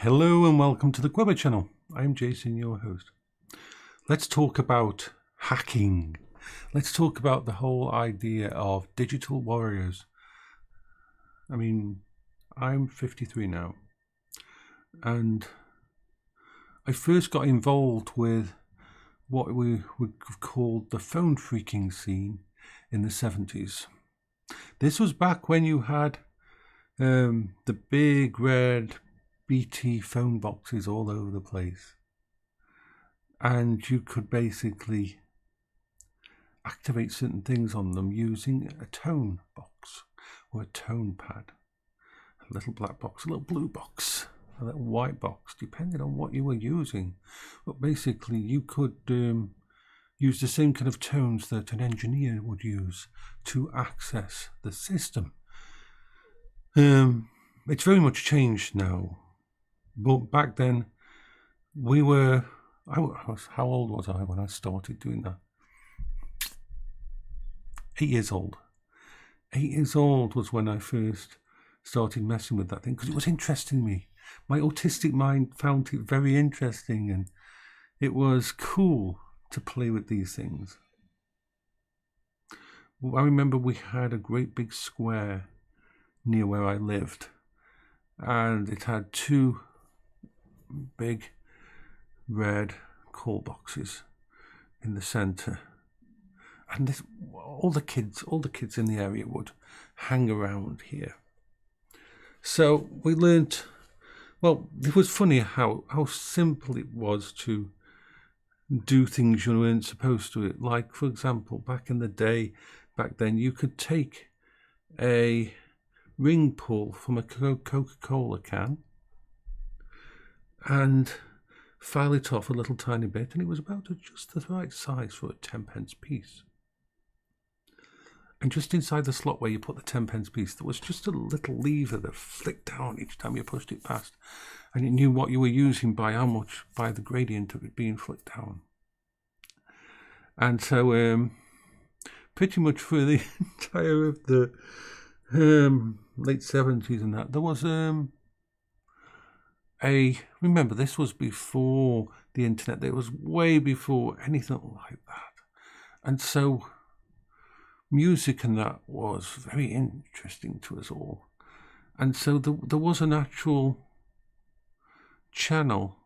Hello and welcome to the Grubber channel. I'm Jason, your host. Let's talk about hacking. Let's talk about the whole idea of digital warriors. I mean, I'm 53 now, and I first got involved with what we would have called the phone phreaking scene in the 70s. This was back when you had the big red BT phone boxes all over the place, and you could basically activate certain things on them using a tone box or a tone pad, a little black box, a little blue box, a little white box, depending on what you were using. But basically you could use the same kind of tones that an engineer would use to access the system. It's very much changed now. But back then, how old was I when I started doing that? 8 years old. 8 years old was when I first started messing with that thing, because it was interesting me. My autistic mind found it very interesting, and it was cool to play with these things. Well, I remember we had a great big square near where I lived, and it had two big red call boxes in the center, and all the kids in the area would hang around here. So we learned, well, it was funny how simple it was to do things you weren't supposed to. Like, for example, back then you could take a ring pull from a Coca-Cola can and file it off a little tiny bit, and it was about just the right size for a 10p piece. And just inside the slot where you put the 10p piece, there was just a little lever that flicked down each time you pushed it past, and it knew what you were using by the gradient of it being flicked down. And so pretty much for the entire of the late 70s and that, there was remember, this was before the internet. It was way before anything like that. And so music and that was very interesting to us all. And so there was an actual channel,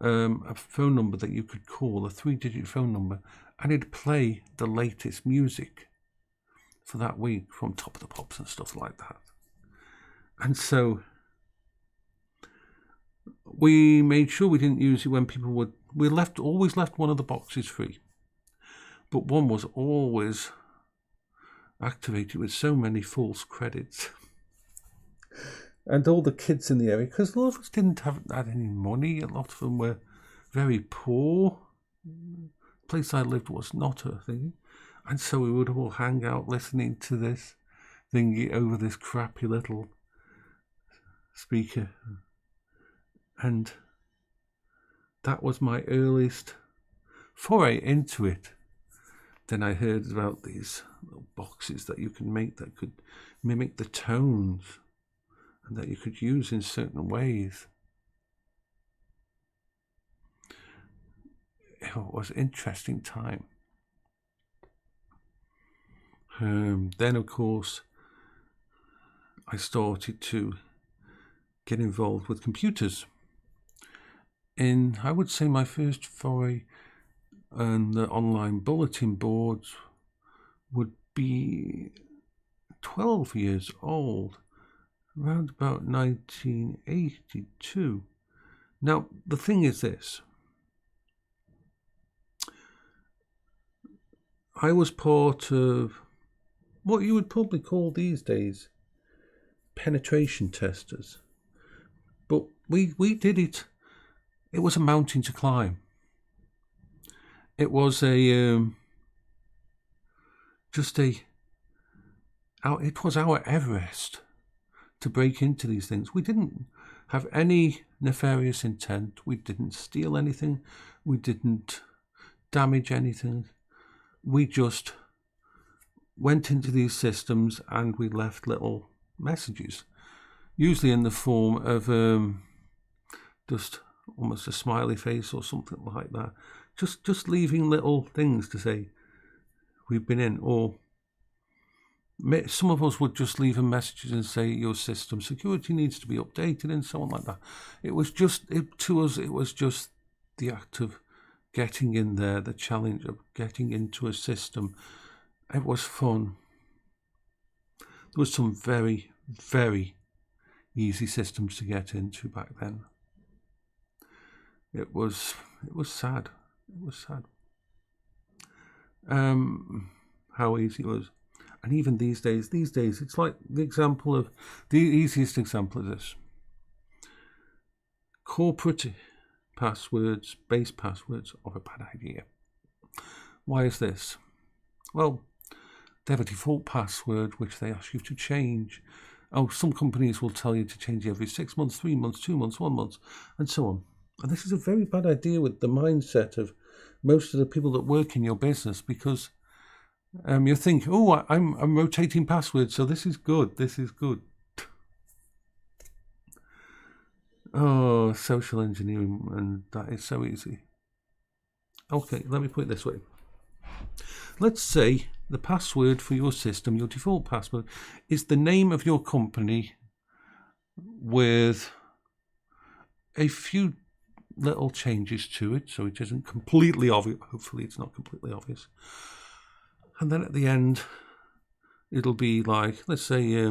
a phone number that you could call, a 3-digit phone number, and it'd play the latest music for that week from Top of the Pops and stuff like that. And so we made sure we didn't use it when people would. We always left one of the boxes free, but one was always activated with so many false credits. And all the kids in the area, because a lot of us didn't have any money, a lot of them were very poor. The place I lived was not a thing, and so we would all hang out listening to this thingy over this crappy little speaker. And that was my earliest foray into it. Then I heard about these little boxes that you can make that could mimic the tones and that you could use in certain ways. It was an interesting time. Then, of course, I started to get involved with computers. I would say my first foray on the online bulletin boards would be 12 years old, around about 1982. Now, the thing is this. I was part of what you would probably call these days penetration testers. But we did it. It was a mountain to climb. It was it was our Everest to break into these things. We didn't have any nefarious intent. We didn't steal anything. We didn't damage anything. We just went into these systems and we left little messages. usually in the form of just almost a smiley face or something like that. Just leaving little things to say we've been in, or some of us would just leave a message and say your system security needs to be updated and so on like that. It was just, to us, it was just the act of getting in there, the challenge of getting into a system. It was fun. There was some very, very easy systems to get into back then. It was sad. It was sad. How easy it was. And even these days, it's like the easiest example of this. Corporate passwords, base passwords are a bad idea. Why is this? Well, they have a default password which they ask you to change. Oh, some companies will tell you to change every 6 months, 3 months, 2 months, 1 month, and so on. And this is a very bad idea with the mindset of most of the people that work in your business, because you think, oh, I'm rotating passwords, so this is good. This is good. Oh, social engineering, and that is so easy. Okay, let me put it this way. Let's say the password for your system, your default password, is the name of your company with a few little changes to it, so it isn't completely obvious. Hopefully it's not completely obvious. And then at the end, it'll be like, let's say,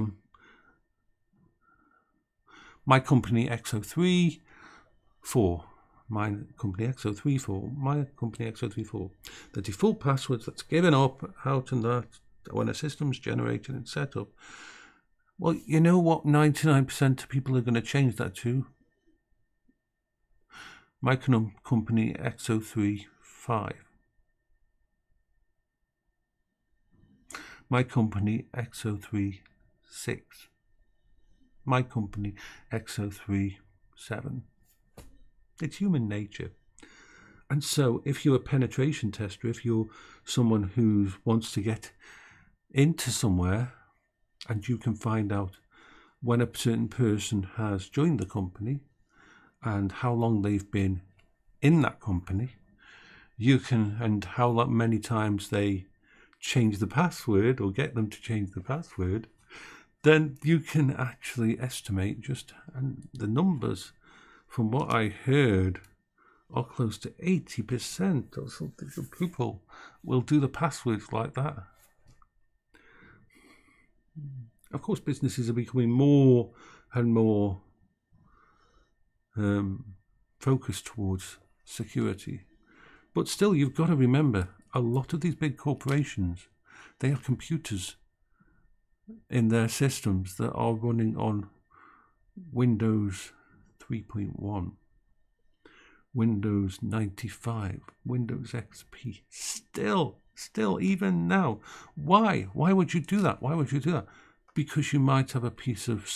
my company X034, my company X034, my company X034. The default passwords that's given up out and that when a system's generated and set up. Well, you know what 99% of people are going to change that to? My company X035. My company X036. My company X037. It's human nature. And so if you're a penetration tester, if you're someone who wants to get into somewhere and you can find out when a certain person has joined the company and how long they've been in that company, you can, and how many times they change the password or get them to change the password, then you can actually estimate just, and the numbers from what I heard are close to 80% or something of people will do the passwords like that. Of course, businesses are becoming more and more focused towards security. But still, you've got to remember, a lot of these big corporations, they have computers in their systems that are running on Windows 3.1, Windows 95, Windows XP. Still, even now. Why? Why would you do that? Why would you do that? Because you might have a piece of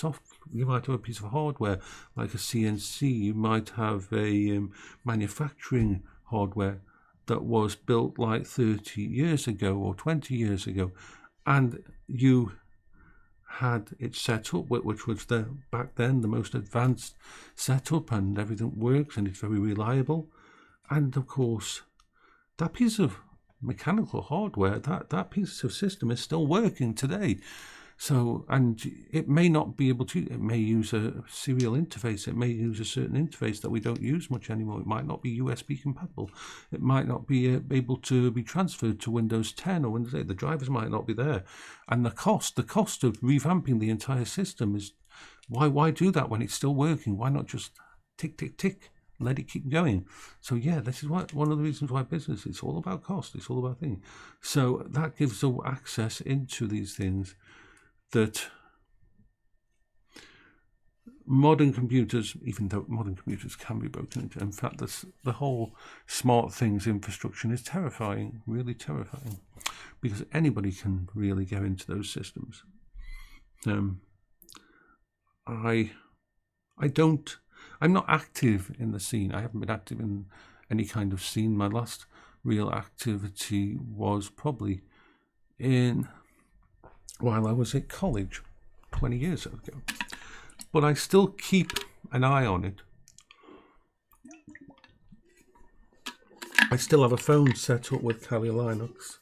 you might have a piece of hardware like a CNC. You might have a manufacturing hardware that was built like 30 years ago or 20 years ago, and you had it set up, which was back then the most advanced setup, and everything works and it's very reliable. And of course, that piece of mechanical hardware, that piece of system is still working today. So, and it may not be able to, it may use a serial interface, it may use a certain interface that we don't use much anymore. It might not be USB compatible. It might not be able to be transferred to Windows 10 or Windows 8. The drivers might not be there. And the cost of revamping the entire system is, why do that when it's still working? Why not just tick, tick, tick, let it keep going? So yeah, this is one of the reasons why business, it's all about cost. It's all about things. So that gives us access into these things that modern computers, even though modern computers can be broken into, in fact, the whole smart things infrastructure is terrifying, really terrifying, because anybody can really go into those systems. I'm not active in the scene. I haven't been active in any kind of scene. My last real activity was probably while I was at college 20 years ago. but I still keep an eye on it. I still have a phone set up with Kali Linux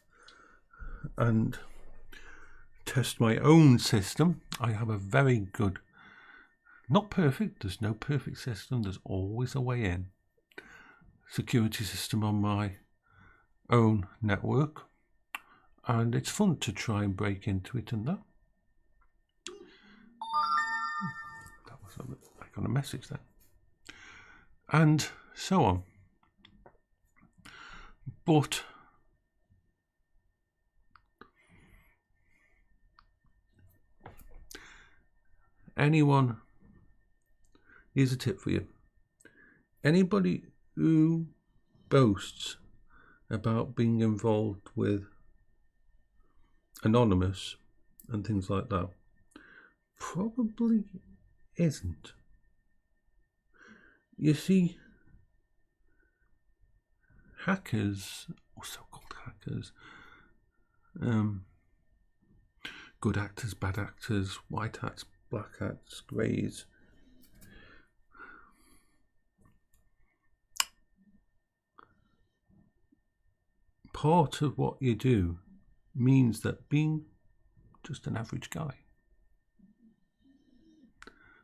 and test my own system. I have a very good, not perfect, there's no perfect system, there's always a way in, security system on my own network, and it's fun to try and break into it. And that was I got a message then, and so on. But anyone, here's a tip for you. Anybody who boasts about being involved with Anonymous and things like that probably isn't. You see, hackers, or so-called hackers, good actors, bad actors, white hats, black hats, greys, part of what you do means that being just an average guy,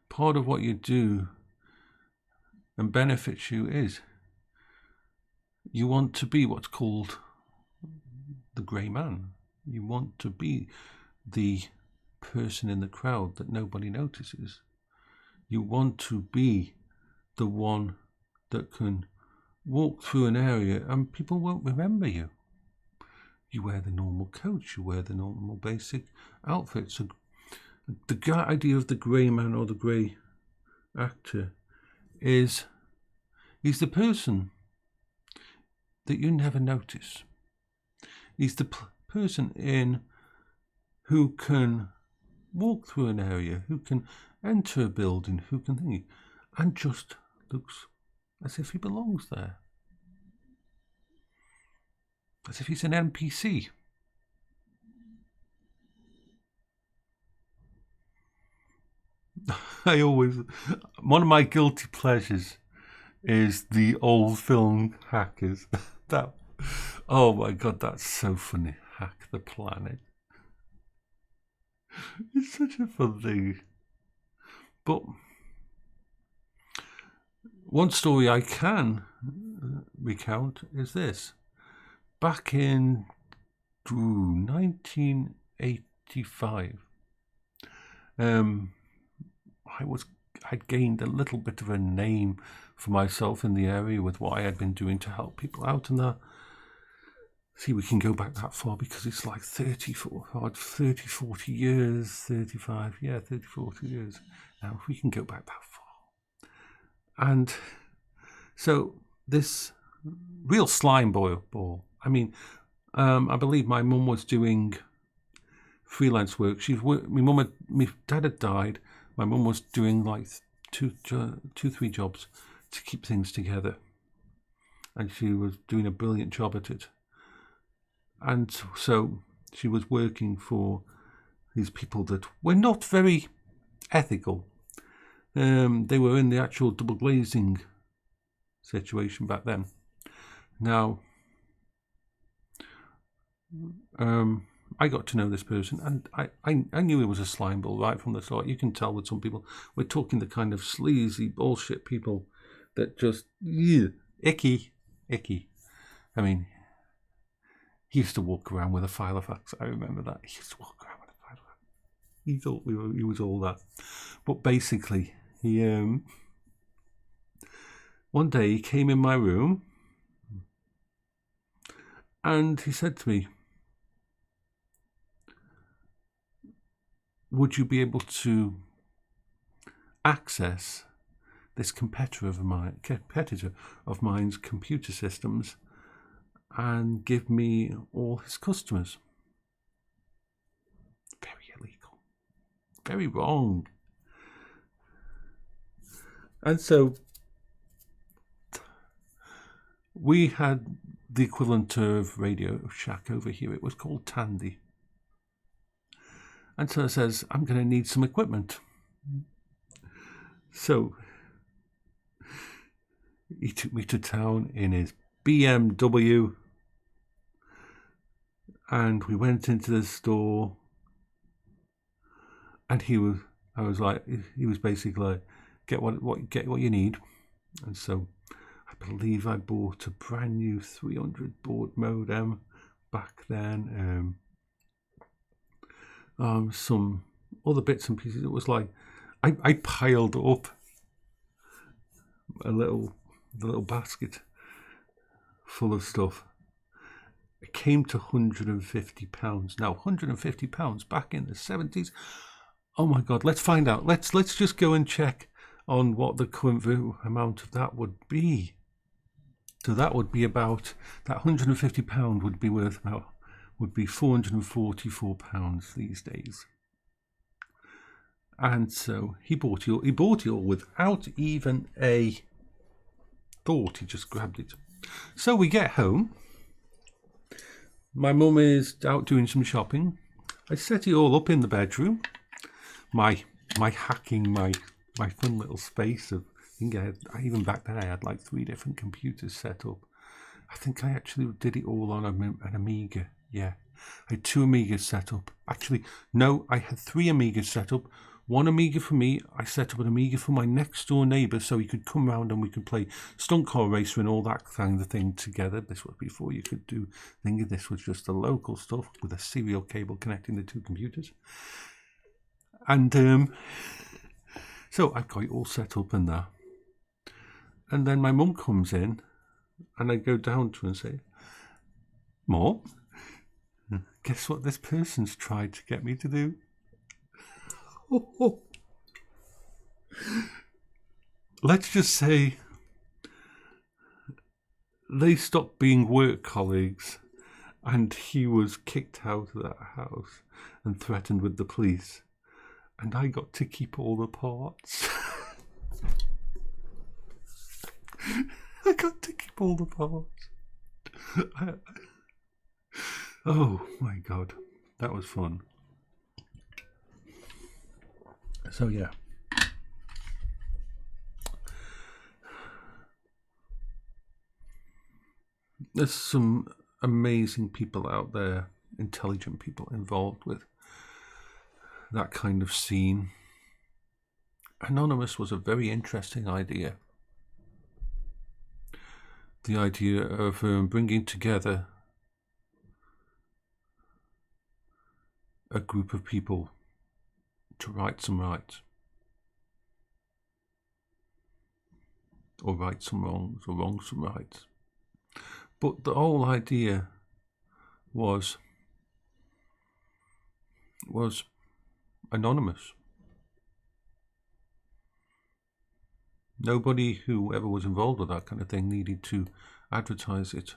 part of what you do and benefits you is you want to be what's called the grey man. You want to be the person in the crowd that nobody notices. You want to be the one that can walk through an area and people won't remember you. You wear the normal coat, you wear the normal basic outfit. So the idea of the grey man or the grey actor is he's the person that you never notice. He's the person who can walk through an area, who can enter a building, who can think, and just looks as if he belongs there. As if he's an NPC. One of my guilty pleasures is the old film Hackers. Oh my God, that's so funny. Hack the Planet. It's such a fun thing. But one story I can recount is this. Back in 1985, I'd gained a little bit of a name for myself in the area with what I had been doing to help people out and that. See, we can go back that far because it's like 30, 40 years, 35, 30, 40 years. Now, if we can go back that far. And so this real slime ball. I mean, I believe my mum was doing freelance work. My dad had died. My mum was doing like two, 3 jobs to keep things together. And she was doing a brilliant job at it. And so she was working for these people that were not very ethical. They were in the actual double glazing situation back then. Now, I got to know this person, and I knew he was a slime ball right from the start. You can tell with some people, we're talking the kind of sleazy bullshit people that just, icky. I mean, he used to walk around with a Filofax. I remember that. He used to walk around with a Filofax. He thought he was all that. But basically, he one day he came in my room and he said to me, would you be able to access this competitor of mine's computer systems and give me all his customers? Very illegal. Very wrong. And so we had the equivalent of Radio Shack over here. It was called Tandy. And so it says, I'm going to need some equipment. So he took me to town in his BMW, and we went into the store, and he was basically like, get what you need. And so I believe I bought a brand new 300 baud modem back then, some other bits and pieces. It was like I piled up the little basket full of stuff. It came to £150. Now, £150 back in the 70s. Oh my God! Let's find out. Let's just go and check on what the current amount of that would be. So that would be about, that £150 would be worth about, would be £444 these days. And so he bought it all without even a thought. He just grabbed it. So we get home. My mum is out doing some shopping. I set it all up in the bedroom. My hacking, my fun little space of, even back then I had like 3 different computers set up. I think I actually did it all on an Amiga. Yeah, I had 2 Amigas set up. Actually, no, I had 3 Amigas set up. 1 Amiga for me. I set up an Amiga for my next door neighbour so he could come round and we could play Stunt Car Racer and all that kind of thing together. This was before you could do thingy. This was just the local stuff with a serial cable connecting the 2 computers. And so I've got it all set up and that. And then my mum comes in and I go down to her and say, Mom, guess what this person's tried to get me to do? Let's just say they stopped being work colleagues and he was kicked out of that house and threatened with the police. And I got to keep all the parts. I got to keep all the parts. Oh my God, that was fun. So yeah. There's some amazing people out there, intelligent people involved with that kind of scene. Anonymous was a very interesting idea. The idea of bringing together a group of people to right some rights, or right some wrongs, or wrong some rights. But the whole idea was anonymous. Nobody who ever was involved with that kind of thing needed to advertise it.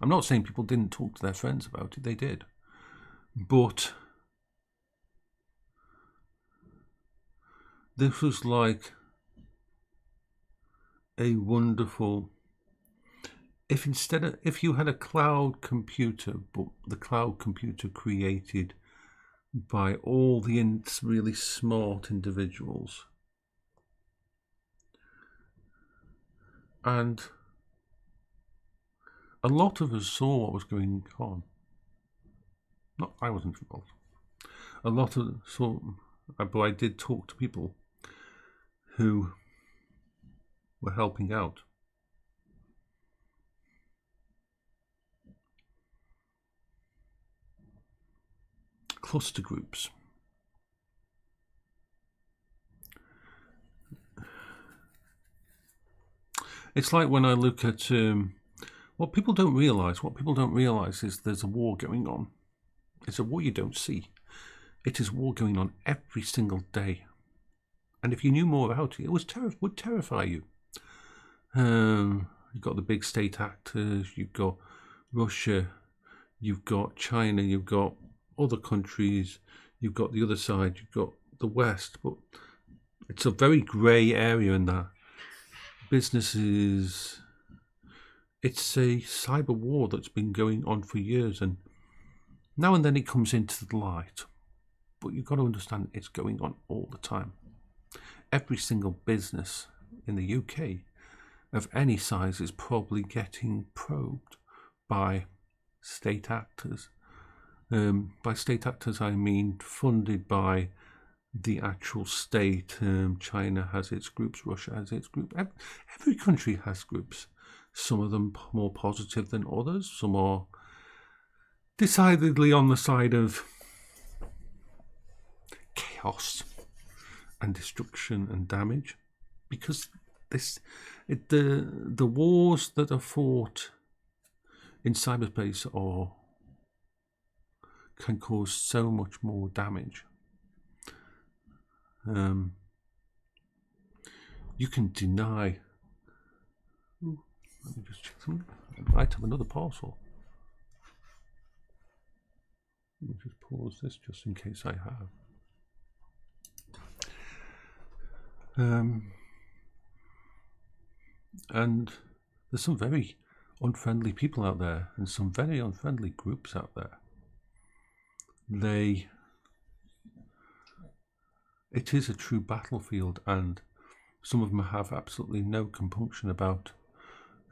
I'm not saying people didn't talk to their friends about it, they did. But this was like a wonderful, if you had a cloud computer, but the cloud computer created by all the really smart individuals, and a lot of us saw what was going on. I wasn't involved. A lot of saw, but I did talk to people who were helping out. Cluster groups. It's like when I look at what people don't realize. What people don't realize is there's a war going on. It's a war you don't see. It is war going on every single day. And if you knew more about it, it would terrify you. You've got the big state actors, you've got Russia, you've got China, you've got other countries, you've got the other side, you've got the West. But it's a very grey area in that. Businesses, it's a cyber war that's been going on for years, and now and then it comes into the light. But you've got to understand it's going on all the time. every single business in the UK of any size is probably getting probed by state actors. By state actors, I mean funded by the actual state. China has its groups, Russia has its group. Every country has groups. Some of them more positive than others. Some are decidedly on the side of chaos and destruction and damage, because the wars that are fought in cyberspace can cause so much more damage. You can deny. Ooh, let me just check something. I might have another parcel. Let me just pause this just in case I have. And there's some very unfriendly people out there and some very unfriendly groups out there. It is a true battlefield, and some of them have absolutely no compunction about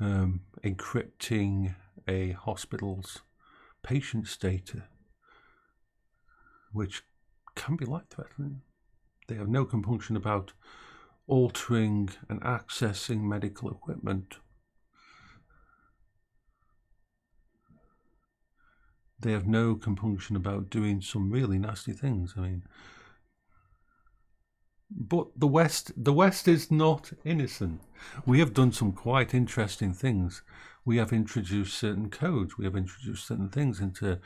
encrypting a hospital's patient's data, which can be life-threatening. They have no compunction about altering and accessing medical equipment. They have no compunction about doing some really nasty things. I mean, but the West is not innocent. We have done some quite interesting things. We have introduced certain codes. We have introduced certain things into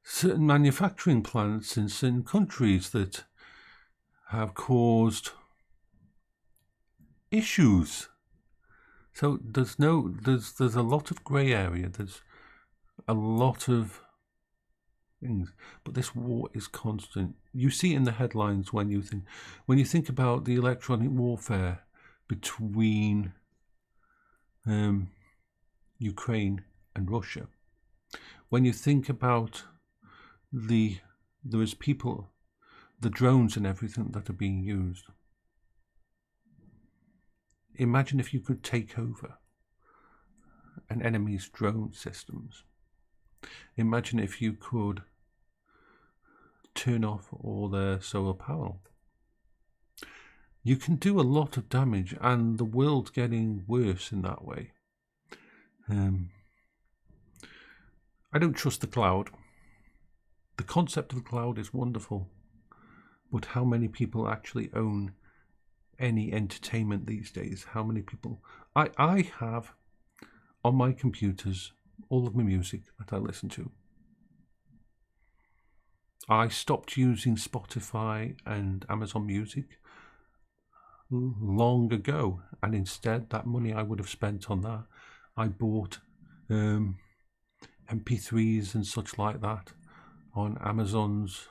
certain manufacturing plants in certain countries that have caused issues. So there's a lot of grey area. There's a lot of things, but this war is constant. You see it in the headlines when you think about the electronic warfare between Ukraine and Russia. When you think about the drones and everything that are being used. Imagine if you could take over an enemy's drone systems. Imagine if you could turn off all their solar panel. You can do a lot of damage, and the world's getting worse in that way. I don't trust the cloud. The concept of the cloud is wonderful, but how many people actually own any entertainment these days? How many people? I have on my computers all of my music that I listen to. I stopped using Spotify and Amazon Music long ago, and instead that money I would have spent on that, I bought MP3s and such like that on Amazon's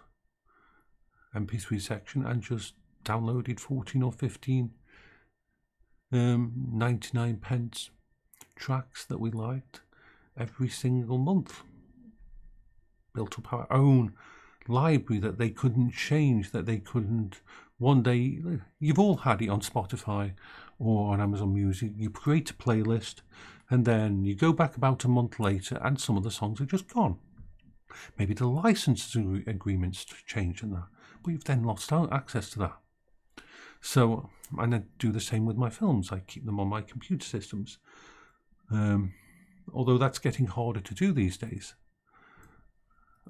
MP3 section, and just downloaded 14 or 15 99p tracks that we liked every single month. Built up our own library that they couldn't change, that they couldn't one day. You've all had it on Spotify or on Amazon Music. You create a playlist and then you go back about a month later and some of the songs are just gone. Maybe the license agreements changed and that, but you've then lost access to that. So, and I do the same with my films. I keep them on my computer systems. Although that's getting harder to do these days.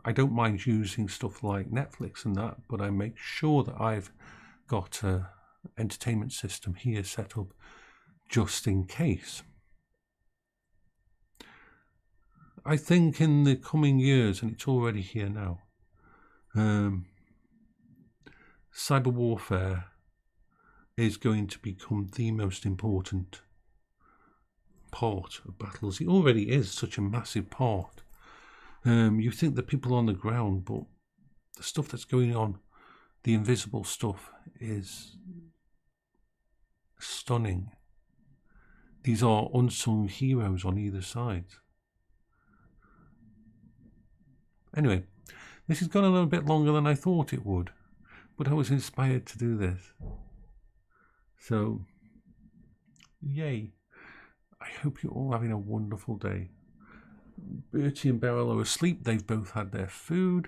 I don't mind using stuff like Netflix and that, but I make sure that I've got an entertainment system here set up just in case. I think in the coming years, and it's already here now, cyber warfare is going to become the most important part of battles. It already is such a massive part. You think the people on the ground, but the stuff that's going on, the invisible stuff, is stunning. These are unsung heroes on either side. Anyway, this has gone a little bit longer than I thought it would, but I was inspired to do this. So, yay. I hope you're all having a wonderful day. Bertie and Paola are asleep. They've both had their food.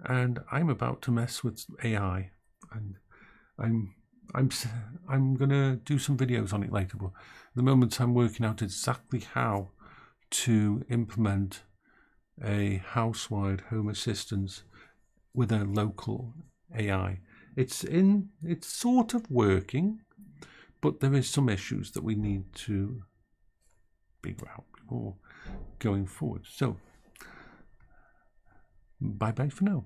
And I'm about to mess with AI. And I'm gonna do some videos on it later, but at the moment I'm working out exactly how to implement a house-wide home assistance with a local AI. It's sort of working, but there is some issues that we need to figure out before going forward. So bye bye for now.